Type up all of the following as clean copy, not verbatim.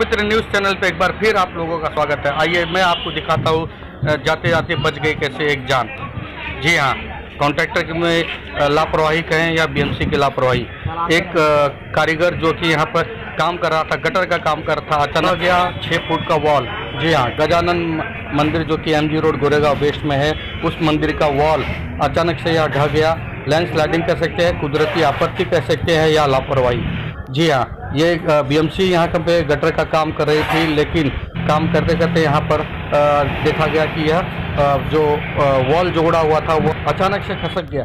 लोकमित्र news channel पे एक बार फिर आप लोगों का स्वागत है। आइए मैं आपको दिखाता हूँ जाते जाते बच गई कैसे एक जान। जी हाँ, कॉन्ट्रैक्टर में लापरवाही कहें या बीएमसी की लापरवाही। एक कारीगर जो कि यहाँ पर काम कर रहा था, गटर का काम कर रहा था, अचानक गया 6 फुट का वॉल। जी हाँ, गजानन मंदिर जो कि एमजी रोड गोरेगांव वेस्ट में है, उस मंदिर का वॉल अचानक से यहाँ ढह गया। लैंडस्लाइडिंग कह सकते हैं, कुदरती आपत्ति कह सकते हैं या लापरवाही। जी हाँ, ये बीएमसी यहाँ पे गटर का काम कर रही थी, लेकिन काम करते करते यहाँ पर देखा गया कि यह जो वॉल जोड़ा हुआ था वो अचानक से खसक गया।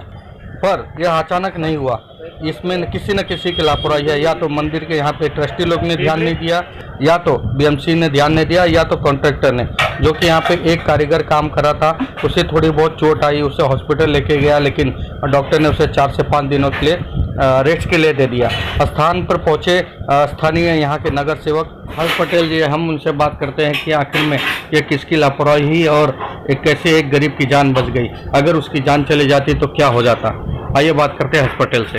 पर यह अचानक नहीं हुआ, इसमें किसी न किसी की लापरवाही है। या तो मंदिर के यहाँ पे ट्रस्टी लोग ने ध्यान नहीं दिया, या तो बीएमसी ने ध्यान नहीं दिया, या तो कॉन्ट्रैक्टर ने, जो कि यहाँ पे एक कारीगर काम कर रहा था, उसे थोड़ी बहुत चोट आई, उसे हॉस्पिटल लेके गया, लेकिन डॉक्टर ने उसे 4 से 5 दिनों के लिए रेस्ट के लिए दे दिया। स्थान पर पहुँचे स्थानीय यहाँ के नगर सेवक हर्ष पटेल जी, हम उनसे बात करते हैं कि आखिर में ये किसकी लापरवाही और कैसे एक गरीब की जान बच गई। अगर उसकी जान चली जाती तो क्या हो जाता। आइए बात करते हैं हर्ष पटेल से।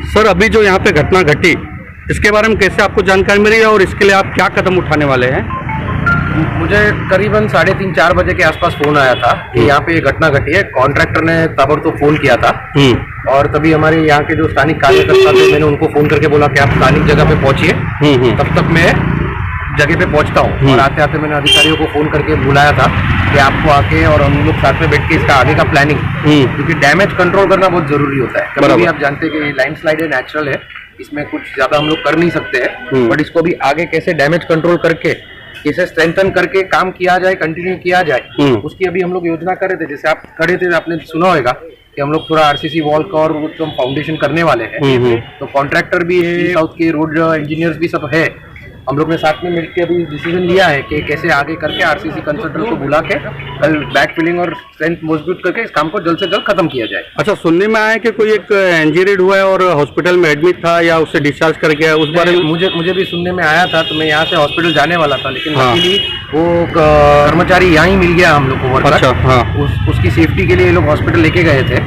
सर, अभी जो यहाँ पे घटना घटी, इसके बारे में कैसे आपको जानकारी मिली और इसके लिए आप क्या कदम उठाने वाले हैं? मुझे करीबन 3:30-4 बजे के आसपास फोन आया था कि यहाँ पे ये घटना घटी है। कॉन्ट्रैक्टर ने ताबड़तोड़ फोन किया था और तभी हमारे यहाँ के जो स्थानिक कार्यकर्ता थे, मैंने उनको फोन करके बोला कि आप स्थानिक जगह पे पहुंचिए, तब तक मैं जगह पे पहुंचता हूँ। और आते आते मैंने अधिकारियों को फोन करके बुलाया था कि आपको आके और हम लोग साथ में बैठ के इसका आगे का प्लानिंग, क्योंकि डैमेज कंट्रोल करना बहुत जरूरी होता है। कभी भी आप जानते हैं कि लैंडस्लाइड है, नेचुरल है, इसमें कुछ ज्यादा हम लोग कर नहीं सकते हैं, बट इसको भी आगे कैसे डैमेज कंट्रोल करके, कैसे स्ट्रेंथन करके काम किया जाए, कंटिन्यू किया जाए, उसकी अभी हम लोग योजना कर रहे थे। जैसे आप खड़े थे, आपने सुना होगा कि हम लोग थोड़ा आरसीसी वॉल का और फाउंडेशन करने वाले हैं। तो कॉन्ट्रैक्टर भी है, साउथ के रोड इंजीनियर्स भी सब है। हम लोग ने साथ में मिलकर अभी डिसीजन लिया है कि कैसे आगे करके आरसीसी कंसल्टेंट को बुला के कल बैक फिलिंग और स्ट्रेंथ मजबूत करके इस काम को जल्द से जल्द खत्म किया जाए। अच्छा, सुनने में आया कि कोई एक इंजर्ड हुआ है और हॉस्पिटल में एडमिट था या उससे डिस्चार्ज कर गया, उस बारे में मुझे भी सुनने में आया था। तो मैं यहाँ से हॉस्पिटल जाने वाला था, लेकिन वो कर्मचारी यहाँ ही मिल गया हम लोग को। अच्छा, हाँ। उसकी सेफ्टी के लिए ये लोग हॉस्पिटल लेके गए थे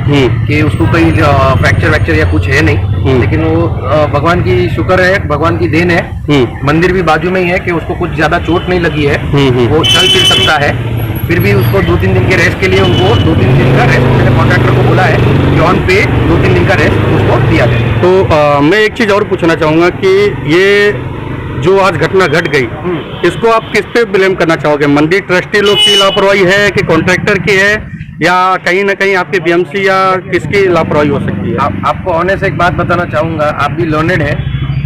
कि उसको कोई फ्रैक्चर वैक्चर या कुछ है नहीं, लेकिन वो भगवान की शुक्र है, भगवान की देन है, मंदिर भी बाजू में ही है कि उसको कुछ ज्यादा चोट नहीं लगी है, वो चल फिर सकता है। फिर भी उसको 2-3 दिन के रेस्ट के लिए उनको 2-3 दिन का रेस्ट मैंने कॉन्ट्रैक्टर को बोला है कि ऑन पे 2-3 दिन का रेस्ट उसको दिया जाए। तो मैं एक चीज और पूछना चाहूंगा कि ये जो आज घटना घट गई, इसको आप किस पे ब्लेम करना चाहोगे? मंदिर ट्रस्टी लोग की लापरवाही है कि कॉन्ट्रैक्टर की है, या कहीं ना कहीं आपके बीएमसी या किसकी लापरवाही हो सकती है? आपको ऑनेस्ट एक बात बताना चाहूंगा, आप भी लर्नेड है,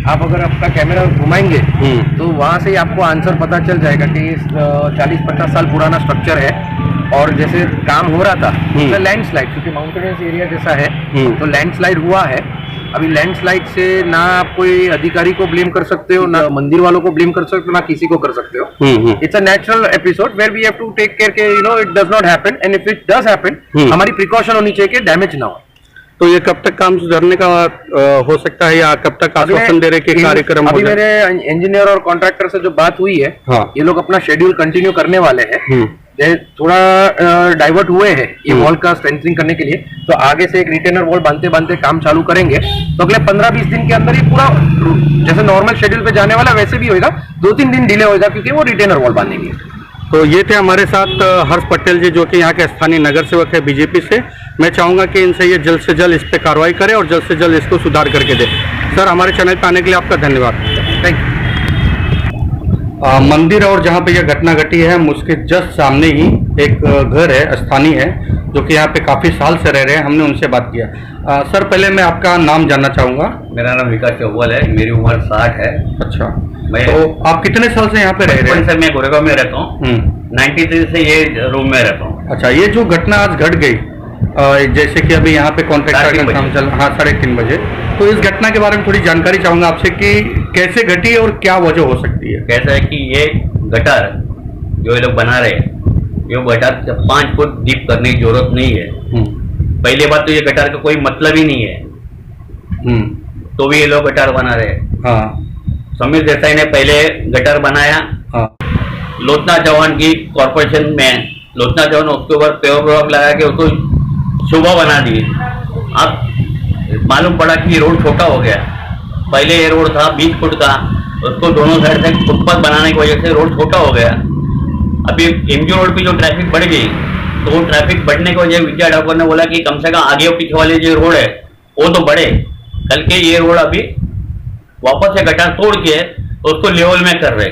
आप अगर आपका कैमरा घुमाएंगे तो वहां से ही आपको आंसर पता चल जाएगा कि 40-50 साल पुराना स्ट्रक्चर है। और जैसे काम हो रहा था तो लैंडस्लाइड, क्योंकि माउंटेनियस एरिया जैसा है, तो लैंडस्लाइड हुआ है। अभी लैंडस्लाइड से ना आप कोई अधिकारी को ब्लेम कर सकते हो, ना मंदिर वालों को ब्लेम कर सकते हो, ना किसी को कर सकते हो। It's a natural episode where we have to take care के it does not happen, and if it does happen, हमारी प्रिकॉशन होनी चाहिए कि डैमेज ना हो। तो ये कब तक काम सुधरने का हो सकता है, या कब तक आश्वासन दे रहे कि कार्यक्रम? अभी मेरे इंजीनियर और कॉन्ट्रैक्टर से जो बात हुई है, ये लोग अपना शेड्यूल कंटिन्यू करने वाले हैं। थोड़ा डाइवर्ट हुए हैं ये वॉल का स्ट्रेंथनिंग करने के लिए, तो आगे से एक रिटेनर वॉल बांधते बांधते काम चालू करेंगे। तो अगले 15-20 दिन के अंदर ही पूरा जैसे नॉर्मल शेड्यूल पे जाने वाला वैसे भी होगा, 2-3 दिन डिले होगा क्योंकि वो रिटेनर वॉल बांधेंगे। तो ये थे हमारे साथ हर्ष पटेल जी, जो कि यहाँ के स्थानीय नगर सेवक है बीजेपी से। मैं चाहूँगा कि इनसे ये जल्द से जल्द इस पर कार्रवाई करें और जल्द से जल्द इसको सुधार करके दे। सर, हमारे चैनल पर आने के लिए आपका धन्यवाद। Thank you. मंदिर और जहाँ पे यह घटना घटी है, उसके जस्ट सामने ही एक घर है, स्थानीय है, जो कि यहाँ पे काफ़ी साल से रह रहे हैं। हमने उनसे बात किया। सर, पहले मैं आपका नाम जानना चाहूँगा। मेरा नाम विकास चौबल है, मेरी उम्र 60 है। अच्छा, मैं तो आप कितने साल से यहाँ पे रह रहे हैं? से मैं गोरेगांव में रहता हूँ, 93 से ये रूम में रहता हूँ। अच्छा, ये जो घटना आज घट गई, जैसे कि अभी यहाँ पे कॉन्ट्रैक्टर का काम चल, हाँ 3:30 बजे, तो इस घटना के बारे में थोड़ी जानकारी चाहूँगा आपसे कि कैसे घटी और क्या वजह हो सकती है? कैसा है कि ये गटर जो ये लोग बना रहे हैं, ये गटर 5 फुट डीप करने की जरूरत नहीं है। पहली बात तो ये गटर का कोई मतलब ही नहीं है, तो भी ये लोग गटर बना रहे हैं। हाँ, समीर देसाई ने पहले गटर बनाया। हाँ, लोचना चौहान की कॉर्पोरेशन में, लोचना चौहान उसके ऊपर पेवर ब्लॉक लगा के उसको शोभा बना दिए। अब मालूम पड़ा कि रोड छोटा हो गया। पहले ये रोड था 20 फुट का, उसको दोनों साइड से फुटपाथ बनाने की वजह से रोड छोटा हो गया। अभी एमजी रोड पे जो ट्रैफिक बढ़ गई, तो वो ट्रैफिक बढ़ने की वजह विजय डेवलपर ने बोला कि कम से कम आगे और पीछे वाले जो रोड है वो तो बढ़े, कल के ये रोड अभी वापस से गटर तोड़ के उसको लेवल में कर रहे।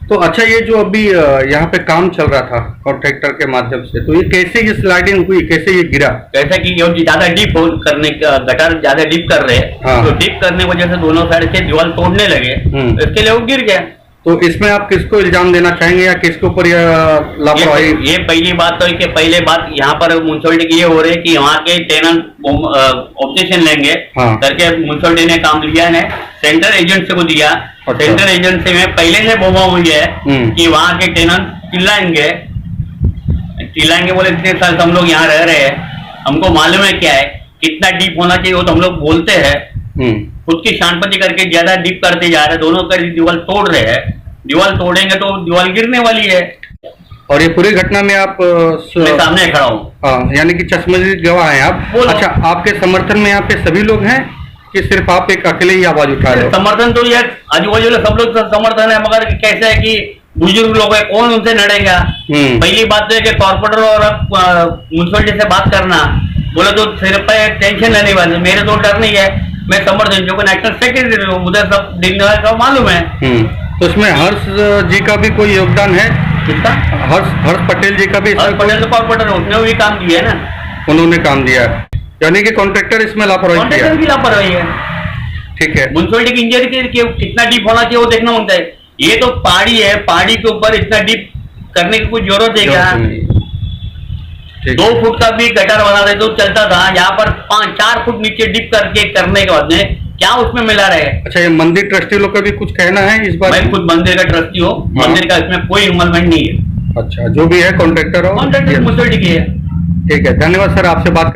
तो अच्छा, ये जो अभी यहाँ पे काम चल रहा था कॉन्ट्रैक्टर के माध्यम से, तो ये कैसे ये स्लाइडिंग हुई, कैसे ये गिरा? जैसा कि ये ज्यादा डीप करने का, गटर ज्यादा डीप कर रहे हैं, हाँ। तो डीप करने की वजह से दोनों साइड से दीवार तोड़ने लगे, तो इसके लिए वो गिर गया। तो इसमें आप किसको इल्जाम देना चाहेंगे या किसके ऊपर यह लापरवाही? ये पहली बात तो है कि पहले बात यहाँ पर म्यूनसिपलिटी की ये हो रही है कि वहाँ के टेनेंट ऑब्जेक्शन लेंगे, हाँ। करके म्यूनसिपलिटी ने काम लिया है, सेंट्रल एजेंसी को दिया। अच्छा। सेंट्रल एजेंसी में पहले से बोमा हुई है कि वहाँ के टेनेंट चिल्लाएंगे बोले इतने साल से हम लोग यहाँ रह रहे हैं, हमको मालूम है क्या है, कितना डीप होना चाहिए वो तो हम लोग बोलते हैं। खुद की शानपति करके ज्यादा डीप करते जा रहे हैं, दोनों का दीवार तोड़ रहे हैं। दीवार तोड़ेंगे तो दीवार गिरने वाली है। और ये पूरी घटना में आप मैं सामने खड़ा हूँ, यानी कि चश्मदीद गवाह हैं आप। अच्छा, आपके समर्थन में यहाँ पे सभी लोग हैं कि सिर्फ आप एक अकेले ही आवाज उठा रहे हो? समर्थन तो यार आजू बाजू सब लोग समर्थन है, मगर कैसे है कि बुजुर्ग लोग है, कौन उनसे लड़ेगा? पहली बात तो है कि कॉर्पोरेटर और म्यूनसिपलिटी से बात करना, बोले तो सिर पे टेंशन लेने वाले, मेरे तो डर नहीं है, मैं समर्थन जो नेशनल सेक्रेटरी हूँ, मुझे सब देखने वाले सब मालूम है। तो इसमें हर्ष जी का भी कोई योगदान है? किसका? हर्ष पटेल जी का भी? हर्ष पटेल तो कॉर्पोरेटर है, उसने भी काम किया है ना। उन्होंने काम दिया है, यानी कि कॉन्ट्रैक्टर इसमें लापरवाही किया? कॉन्ट्रैक्टर की लापरवाही है। ठीक है। म्यूनसिपलिटी की इंजीनियर के कितना डीप होना चाहिए वो देखना होता है। ये तो पहाड़ी है, पहाड़ी के ऊपर इतना डीप करने की कोई जरूरत है क्या? 2 फुट का भी गटर बना दे तो चलता था, यहाँ पर 5-4 फुट नीचे डीप करके करने के बाद में क्या उसमें मिला रहे? अच्छा, ये मंदिर ट्रस्टी लोग का भी कुछ कहना है इस बार? मैं खुद मंदिर का ट्रस्टी हूँ, मंदिर का इसमें कोई इन्वॉल्वमेंट नहीं है। अच्छा, जो भी है कॉन्ट्रैक्टर हो, कॉन्ट्रैक्टर म्यूनसिपलिटी की है। ठीक है, धन्यवाद सर, आपसे बात